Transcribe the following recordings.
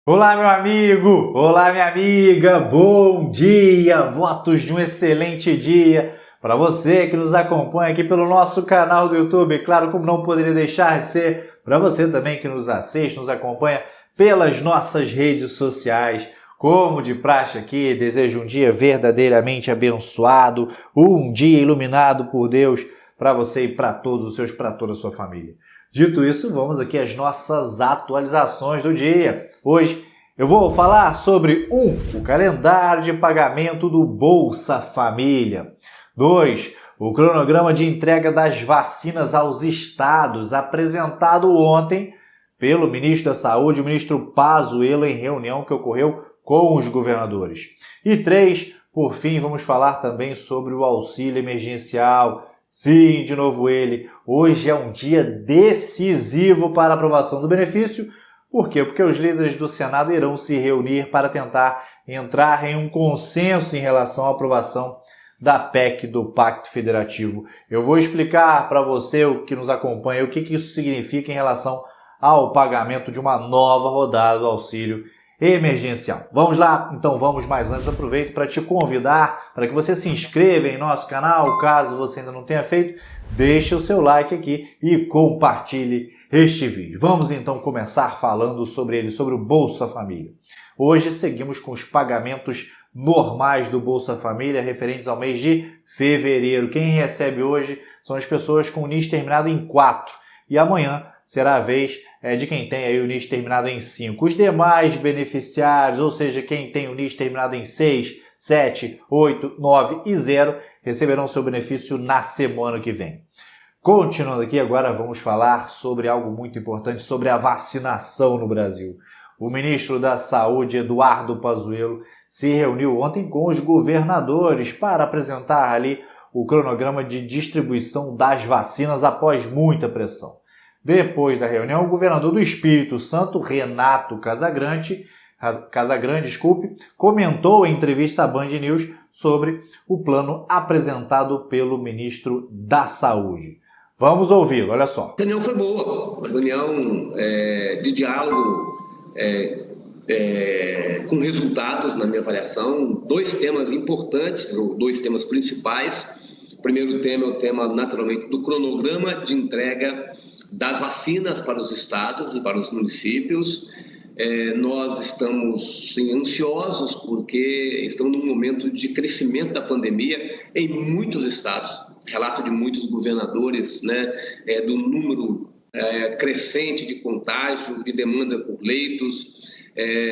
Olá, meu amigo! Olá, minha amiga! Bom dia! Votos de um excelente dia para você que nos acompanha aqui pelo nosso canal do YouTube. Claro, como não poderia deixar de ser, para você também que nos assiste, nos acompanha pelas nossas redes sociais. Como de praxe aqui, desejo um dia verdadeiramente abençoado, um dia iluminado por Deus para você e para todos os seus, para toda a sua família. Dito isso, vamos aqui às nossas atualizações do dia. Hoje eu vou falar sobre o calendário de pagamento do Bolsa Família. 2. O cronograma de entrega das vacinas aos estados apresentado ontem pelo ministro da Saúde, o ministro Pazuello, em reunião que ocorreu com os governadores. E 3. Por fim, vamos falar também sobre o auxílio emergencial. Sim, de novo ele. Hoje é um dia decisivo para a aprovação do benefício. Por quê? Porque os líderes do Senado irão se reunir para tentar entrar em um consenso em relação à aprovação da PEC do Pacto Federativo. Eu vou explicar para você, o que nos acompanha, o que isso significa em relação ao pagamento de uma nova rodada do auxílio emergencial. Vamos lá? Então vamos, mas antes aproveito para te convidar para que você se inscreva em nosso canal, caso você ainda não tenha feito, deixe o seu like aqui e compartilhe este vídeo. Vamos então começar falando sobre ele, sobre o Bolsa Família. Hoje seguimos com os pagamentos normais do Bolsa Família referentes ao mês de fevereiro. Quem recebe hoje são as pessoas com o NIS terminado em 4 e amanhã será a vez de quem tem aí o NIS terminado em 5. Os demais beneficiários, ou seja, quem tem o NIS terminado em 6, 7, 8, 9 e 0, receberão seu benefício na semana que vem. Continuando aqui, agora vamos falar sobre algo muito importante, sobre a vacinação no Brasil. O ministro da Saúde, Eduardo Pazuello, se reuniu ontem com os governadores para apresentar ali o cronograma de distribuição das vacinas após muita pressão. Depois da reunião, o governador do Espírito Santo, Renato Casagrande, comentou em entrevista à Band News sobre o plano apresentado pelo ministro da Saúde. Vamos ouvi-lo, olha só. A reunião foi boa, uma reunião de diálogo com resultados, na minha avaliação. Dois temas importantes, ou dois temas principais. O primeiro tema é o tema, naturalmente, do cronograma de entrega das vacinas para os estados e para os municípios. Nós estamos sim, ansiosos porque estamos num momento de crescimento da pandemia em muitos estados. Relato de muitos governadores, do número crescente de contágio, de demanda por leitos.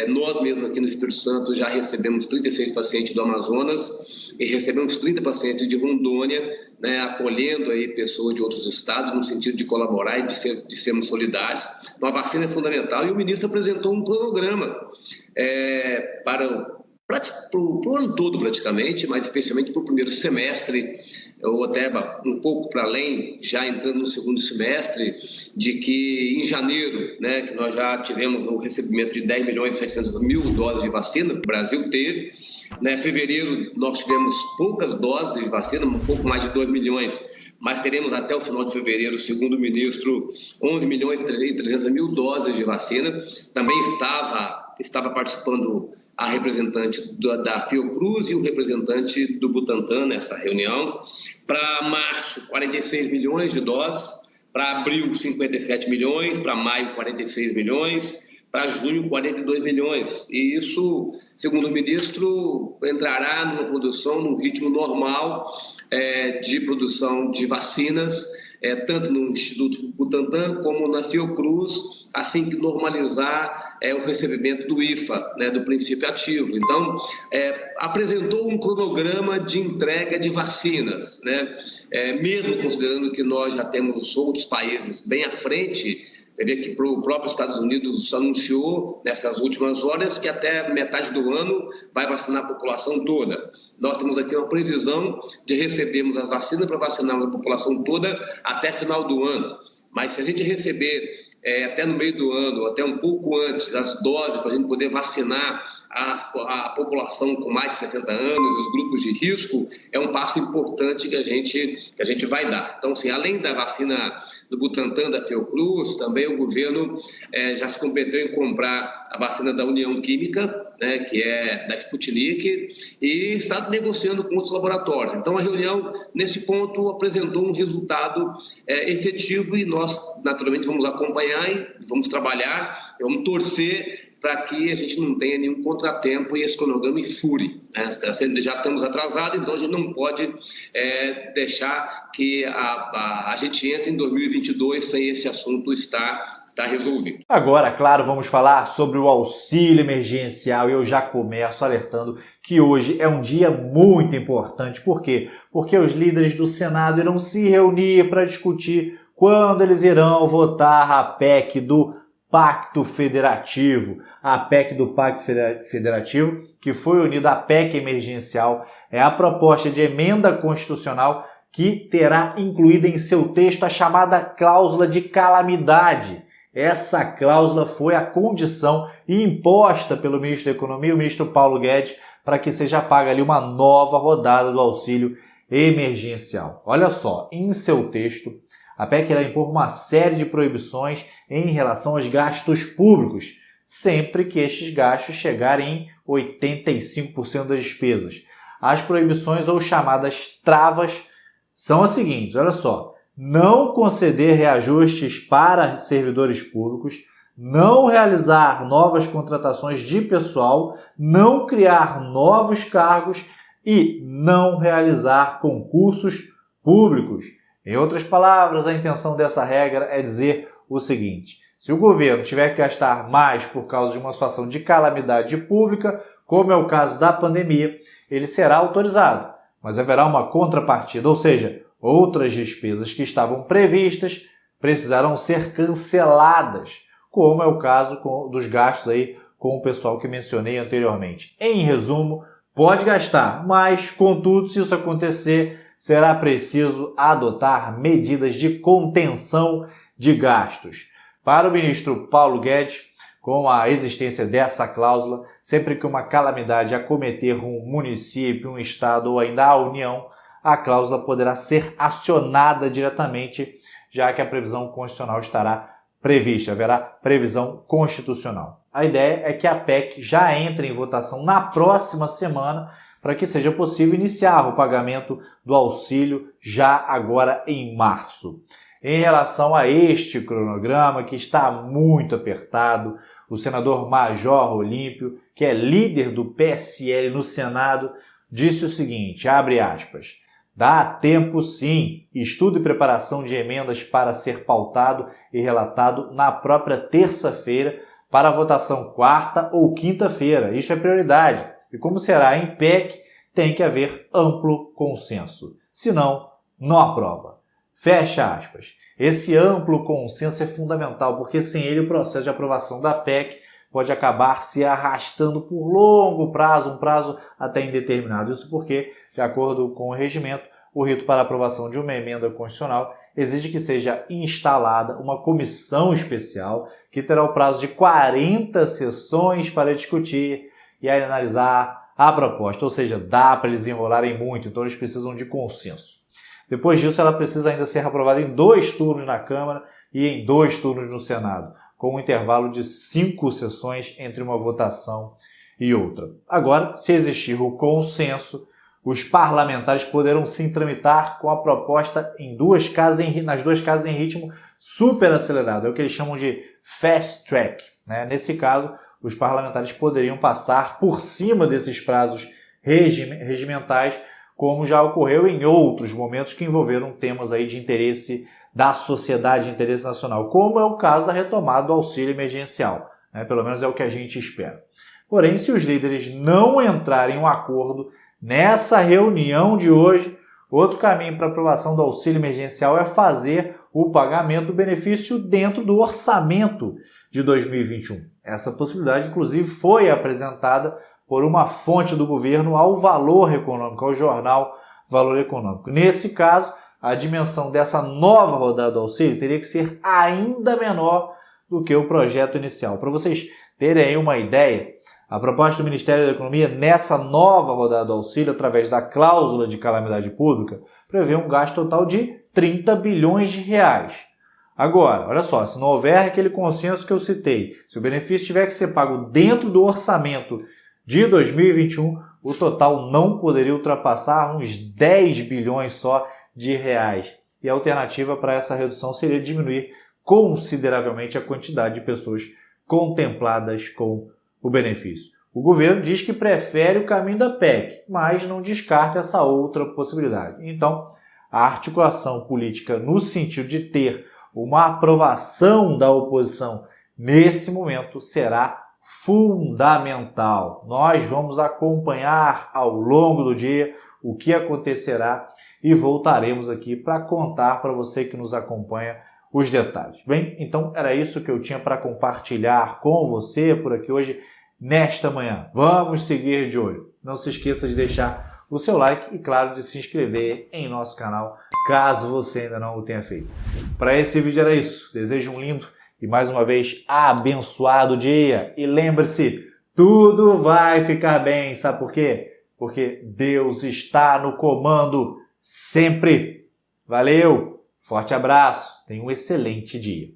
Nós mesmos aqui no Espírito Santo já recebemos 36 pacientes do Amazonas e recebemos 30 pacientes de Rondônia, acolhendo aí pessoas de outros estados no sentido de colaborar e de sermos solidários. Então a vacina é fundamental e o ministro apresentou um cronograma para o ano todo praticamente, mas especialmente para o primeiro semestre, ou até um pouco para além, já entrando no segundo semestre, de que em janeiro, que nós já tivemos o recebimento de 10 milhões e 700 mil doses de vacina, o Brasil teve. Fevereiro nós tivemos poucas doses de vacina, um pouco mais de 2 milhões, mas teremos até o final de fevereiro, segundo o ministro, 11 milhões e 300 mil doses de vacina. Também estava participando a representante da Fiocruz e o representante do Butantan nessa reunião. Para março, 46 milhões de doses, para abril, 57 milhões, para maio, 46 milhões, para junho, 42 milhões. E isso, segundo o ministro, entrará numa produção, num ritmo normal de produção de vacinas, tanto no Instituto Butantan como na Fiocruz, assim que normalizar o recebimento do IFA, do princípio ativo. Então, apresentou um cronograma de entrega de vacinas, mesmo considerando que nós já temos outros países bem à frente. Teria que o próprio Estados Unidos anunciou nessas últimas horas que até metade do ano vai vacinar a população toda. Nós temos aqui uma previsão de recebermos as vacinas para vacinar a população toda até final do ano. Mas se a gente receber até no meio do ano, até um pouco antes, as doses para a gente poder vacinar a população com mais de 60 anos, os grupos de risco, é um passo importante que a gente vai dar. Então, assim, além da vacina do Butantan, da Fiocruz, também o governo já se comprometeu em comprar a vacina da União Química, né, que é da Sputnik, e está negociando com outros laboratórios. Então, a reunião, nesse ponto, apresentou um resultado efetivo e nós, naturalmente, vamos acompanhar e vamos trabalhar, vamos torcer para que a gente não tenha nenhum contratempo e esse cronograma fure. Né? Já estamos atrasados, então a gente não pode deixar que a gente entre em 2022 sem esse assunto estar resolvido. Agora, claro, vamos falar sobre o auxílio emergencial e eu já começo alertando que hoje é um dia muito importante. Por quê? Porque os líderes do Senado irão se reunir para discutir quando eles irão votar a PEC do Pacto Federativo. A PEC do Pacto Federativo, que foi unida à PEC emergencial, é a proposta de emenda constitucional que terá incluída em seu texto a chamada cláusula de calamidade. Essa cláusula foi a condição imposta pelo ministro da Economia, o ministro Paulo Guedes, para que seja paga ali uma nova rodada do auxílio emergencial. Olha só, em seu texto, a PEC irá impor uma série de proibições em relação aos gastos públicos, sempre que estes gastos chegarem em 85% das despesas. As proibições ou chamadas travas são as seguintes, olha só: não conceder reajustes para servidores públicos, não realizar novas contratações de pessoal, não criar novos cargos e não realizar concursos públicos. Em outras palavras, a intenção dessa regra é dizer o seguinte: se o governo tiver que gastar mais por causa de uma situação de calamidade pública, como é o caso da pandemia, ele será autorizado, mas haverá uma contrapartida, ou seja, outras despesas que estavam previstas precisarão ser canceladas, como é o caso dos gastos aí com o pessoal que mencionei anteriormente. Em resumo, pode gastar, mas, contudo, se isso acontecer, será preciso adotar medidas de contenção de gastos. Para o ministro Paulo Guedes, com a existência dessa cláusula, sempre que uma calamidade acometer um município, um estado ou ainda a União, a cláusula poderá ser acionada diretamente, já que a previsão constitucional estará prevista, haverá previsão constitucional. A ideia é que a PEC já entre em votação na próxima semana, para que seja possível iniciar o pagamento do auxílio já agora em março. Em relação a este cronograma, que está muito apertado, o senador Major Olímpio, que é líder do PSL no Senado, disse o seguinte, abre aspas: dá tempo sim, estudo e preparação de emendas para ser pautado e relatado na própria terça-feira para votação quarta ou quinta-feira. Isso é prioridade. E como será em PEC, tem que haver amplo consenso. Senão, não aprova. Fecha aspas. Esse amplo consenso é fundamental, porque sem ele o processo de aprovação da PEC pode acabar se arrastando por longo prazo, um prazo até indeterminado. Isso porque, de acordo com o regimento, o rito para aprovação de uma emenda constitucional exige que seja instalada uma comissão especial que terá o prazo de 40 sessões para discutir e analisar a proposta, ou seja, dá para eles enrolarem muito, então eles precisam de consenso. Depois disso, ela precisa ainda ser aprovada em 2 turnos na Câmara e em 2 turnos no Senado, com um intervalo de 5 sessões entre uma votação e outra. Agora, se existir o consenso, os parlamentares poderão sim tramitar com a proposta nas 2 casas em ritmo super acelerado, é o que eles chamam de fast track. Nesse caso, os parlamentares poderiam passar por cima desses prazos regimentais, como já ocorreu em outros momentos que envolveram temas aí de interesse da sociedade, de interesse nacional, como é o caso da retomada do auxílio emergencial. Pelo menos é o que a gente espera. Porém, se os líderes não entrarem em um acordo nessa reunião de hoje, outro caminho para aprovação do auxílio emergencial é fazer o pagamento do benefício dentro do orçamento de 2021. Essa possibilidade, inclusive, foi apresentada por uma fonte do governo ao Valor Econômico, ao jornal Valor Econômico. Nesse caso, a dimensão dessa nova rodada do auxílio teria que ser ainda menor do que o projeto inicial. Para vocês terem aí uma ideia, A proposta do Ministério da Economia, nessa nova rodada do auxílio, através da cláusula de calamidade pública, prevê um gasto total de 30 bilhões de reais. Agora, olha só, se não houver aquele consenso que eu citei, se o benefício tiver que ser pago dentro do orçamento de 2021, o total não poderia ultrapassar uns 10 bilhões só de reais. E a alternativa para essa redução seria diminuir consideravelmente a quantidade de pessoas contempladas com o benefício. O governo diz que prefere o caminho da PEC, mas não descarta essa outra possibilidade. Então, a articulação política no sentido de ter uma aprovação da oposição nesse momento será fundamental. Nós vamos acompanhar ao longo do dia o que acontecerá e voltaremos aqui para contar para você que nos acompanha os detalhes. Bem, então era isso que eu tinha para compartilhar com você por aqui hoje, nesta manhã. Vamos seguir de olho. Não se esqueça de deixar o seu like e, claro, de se inscrever em nosso canal, caso você ainda não o tenha feito. Para esse vídeo era isso. Desejo um lindo e, mais uma vez, abençoado dia. E lembre-se, tudo vai ficar bem. Sabe por quê? Porque Deus está no comando sempre. Valeu! Forte abraço, tenha um excelente dia.